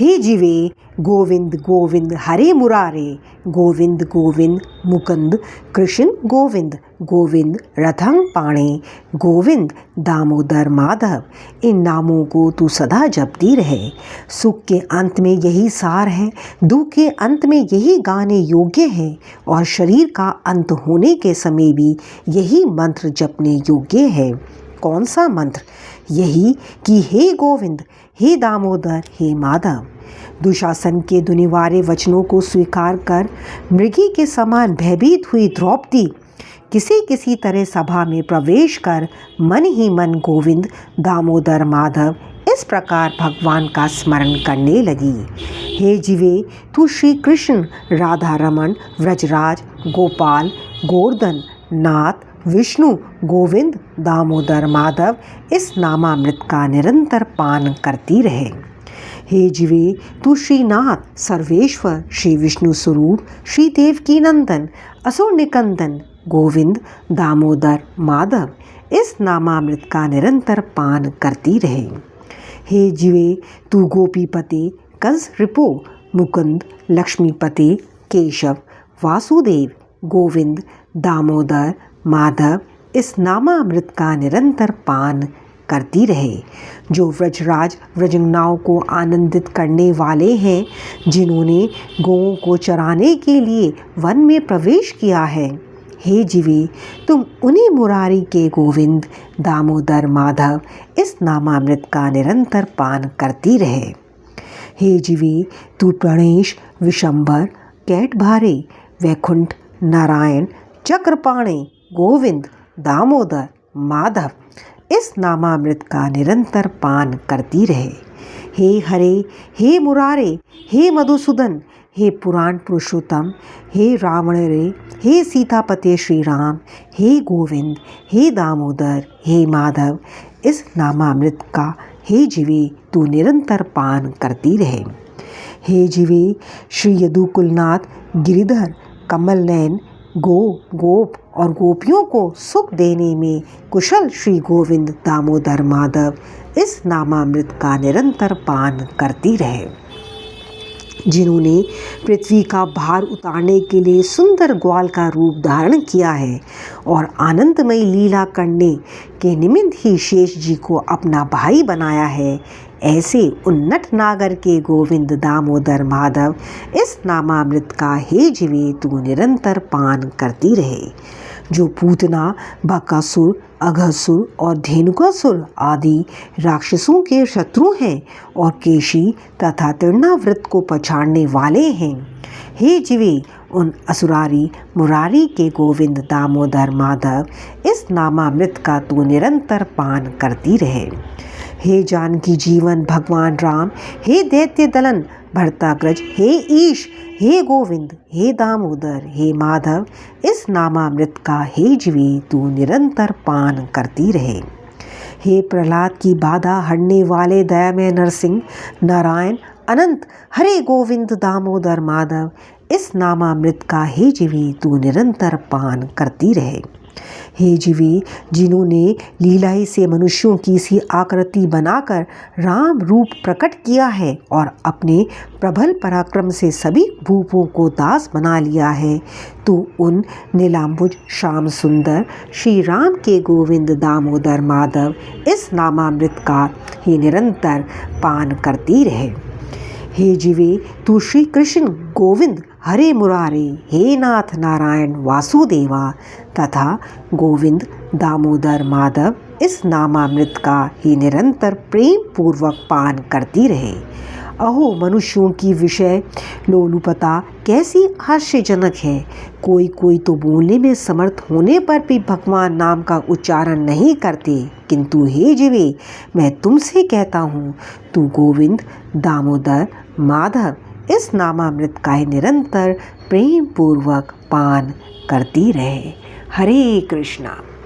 हे जीवे गोविंद गोविंद हरे मुरारे, गोविंद गोविंद मुकुंद कृष्ण गोविंद, गोविंद रथं पाणे, गोविंद दामोदर माधव। इन नामों को तू सदा जपती रहे। सुख के अंत में यही सार है, दुख के अंत में यही गाने योग्य है, और शरीर का अंत होने के समय भी यही मंत्र जपने योग्य है। कौन सा मंत्र? यही कि हे गोविंद, हे दामोदर, हे माधव। दुशासन के दुनिवारे वचनों को स्वीकार कर मृगी के समान भयभीत हुई द्रौपदी किसी तरह सभा में प्रवेश कर मन ही मन गोविंद दामोदर माधव इस प्रकार भगवान का स्मरण करने लगी। हे जीवे, तू श्री कृष्ण, राधा रमन, व्रजराज, गोपाल, गोवर्धन, नाथ, विष्णु, गोविंद, दामोदर, माधव इस नामामृत का निरंतर पान करती रहे। हे जीवे, तू श्रीनाथ, सर्वेश्वर, श्री विष्णु स्वरूप, श्री देवकी नंदन, असुर निकंदन, गोविंद, दामोदर, माधव इस नामामृत का निरंतर पान करती रहे। हे जीवे, तू गोपीपते, कंस रिपो, मुकुंद, लक्ष्मीपते, केशव, वासुदेव, गोविंद, दामोदर, माधव इस नामामृत का निरंतर पान करती रहे। जो व्रजराज व्रजंगनाओं को आनंदित करने वाले हैं, जिन्होंने गौओं को चराने के लिए वन में प्रवेश किया है, हे जीवे, तुम उन्हीं मुरारी के गोविंद, दामोदर, माधव इस नामामृत का निरंतर पान करती रहे। हे जीवे, तू प्रणेश, विशंबर, कैटभारे, वैकुंठ, नारायण, चक्रपाणे, गोविंद, दामोदर, माधव इस नामामृत का निरंतर पान करती रहे। हे हरे, हे मुरारे, हे मधुसूदन, हे पुराण पुरुषोत्तम, हे रावण रे, हे सीतापते श्री राम, हे गोविंद, हे दामोदर, हे माधव इस नामामृत का हे जीवे तू निरंतर पान करती रहे। हे जीवे, श्री यदुकुलनाथ, गिरिधर, कमल नयन, गोप और गोपियों को सुख देने में कुशल श्री गोविंद, दामोदर, माधव इस नामामृत का निरंतर पान करती रहे। जिन्होंने पृथ्वी का भार उतारने के लिए सुंदर ग्वाल का रूप धारण किया है और आनंदमयी लीला करने के निमित्त ही शेष जी को अपना भाई बनाया है, ऐसे उन्नत नागर के गोविंद, दामोदर, माधव इस नामामृत का हे जीवे तू निरंतर पान करती रहे। जो पूतना, बकासुर, अघसुर और धेनुकासुर आदि राक्षसों के शत्रु हैं और केशी तथा तृणावृत को पछाड़ने वाले हैं, हे जीवे, उन असुरारी मुरारी के गोविंद, दामोदर, माधव इस नामामृत का तू निरंतर पान करती रहे। हे जानकी जीवन भगवान राम, हे दैत्य दलन भरताग्रज, हे ईश, हे गोविंद, हे दामोदर, हे माधव इस नामामृत का हे जीवे तू निरंतर पान करती रहे। हे प्रहलाद की बाधा हरने वाले दयामय नरसिंह, नारायण, अनंत, हरे गोविंद, दामोदर, माधव इस नामामृत का हे जीवे तू निरंतर पान करती रहे। हे जीवे, जिन्होंने लीलाई से मनुष्यों की सी आकृति बनाकर राम रूप प्रकट किया है और अपने प्रबल पराक्रम से सभी भूपों को दास बना लिया है, तो उन नीलांबुज, श्याम सुंदर श्री राम के गोविंद, दामोदर, माधव इस नामामृत का ही निरंतर पान करती रहे। हे जीवे, तू श्री कृष्ण गोविंद, हरे मुरारे, हे नाथ नारायण वासुदेवा तथा गोविंद, दामोदर, माधव इस नामामृत का ही निरंतर प्रेम पूर्वक पान करती रहे। अहो मनुष्यों की विषय लोलुपता कैसी आश्चर्यजनक है। कोई तो बोलने में समर्थ होने पर भी भगवान नाम का उच्चारण नहीं करते, किंतु हे जीवे, मैं तुमसे कहता हूँ, तू गोविंद, दामोदर, माधव इस नामामृत का ही निरंतर प्रेम पूर्वक पान करती रहे। हरे कृष्णा।